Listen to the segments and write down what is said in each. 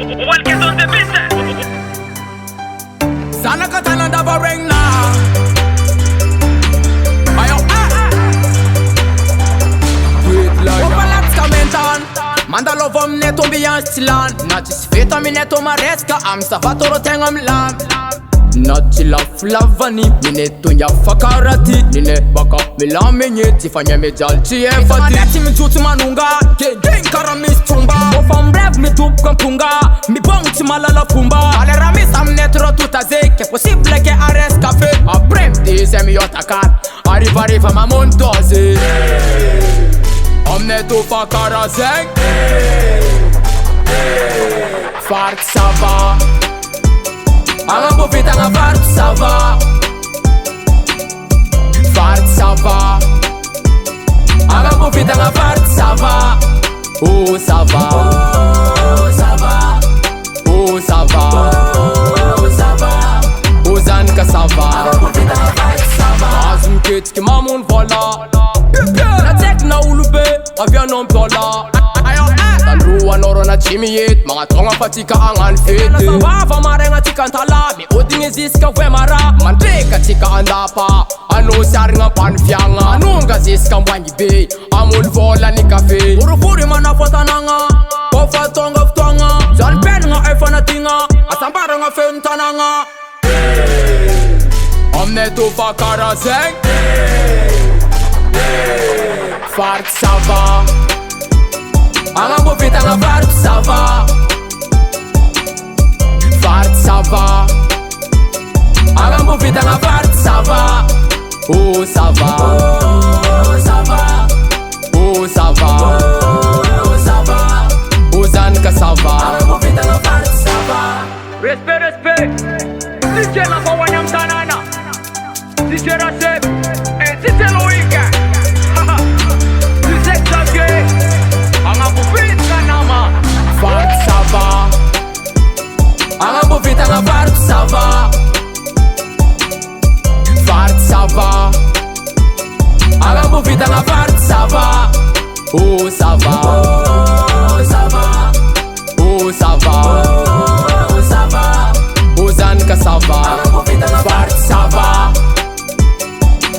Welcome on the business. Sana katana da bareng na. Ayo DROWED lion. Opalax kamentan. Mandalo vom neto bian stilan. Natis feta mi neto mareska. Am savatoro tengam lam. Nati la flavani. Mineto nya fakarati. Nine baka milamenye. Tifanya medalchi e fati. Maneti mi tutu manunga. Gen karamis tumba. Ofam brev mi tup kampunga. Mi bong malala pumba. Alera mi sam netro tutaze. Che possible che ares café. A brem di semi otakat. Arriva ma montoze. Omne tu fa karazek. Fart sava. Anga bofita nga fart sava. Fart sava. Anga bofita nga fart sava. Oh sava. Oh sava. Oh sava. Oh sava. Ozan ka sava. Anga bofita nga fart sava. Azum kits ki mamun vola. Na tek na ulube, avian on dola. Tanruan oro na chimiyet, mga tonga patika ang unfit. Nasabava marenga tika tala, mi uding iziska wemara. Mandreka tika andapa, ano sar nga panfianga. Anong gaziska mwanyibe, amul vola ni kafe. Urufuri manapota nanga, kofa tonga ftonga. Zan pen nga efa na tinga, asambara nga fentana nga. Omne tu fa karazek. Fart sava. Anga bofita nga fart sava. Fart sava. Anga bofita nga fart sava. Oh sava. Oh sava. Oh sava. Oh sava. Ozan ka sava. Anga bofita nga fart sava. Respect. DJ la bawanyam tanana. DJ Rasep. DJ Loika. DJ Jage. Anga bofita nama. Fart sava. Anga bofita nga fart sava. Fart sava. Anga bofita nga fart sava. Oh sava. Oh sava. Oh sava. Oh sava. Ozan ka sava. Anga bofita nga fart sava.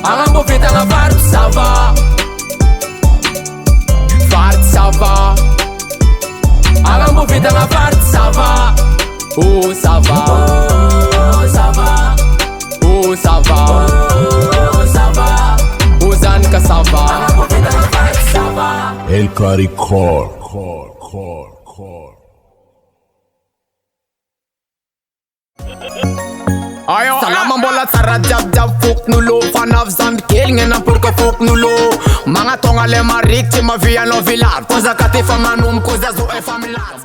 Anga bofita nga fart sava. Fart sava. Anga bofita nga fart sava. Oh sava. Oh sava. Oh sava. Oh sava. Ozan ka sava. Anga bofita nga fart sava. El Caricor. Ayo, salaman bola tsara jab fuk nulo. Fan av zand kelingen na purka fuk nulo. Mga tonga le marik ti ma via no vilar. Koza kati fa manum koza zo e familiar.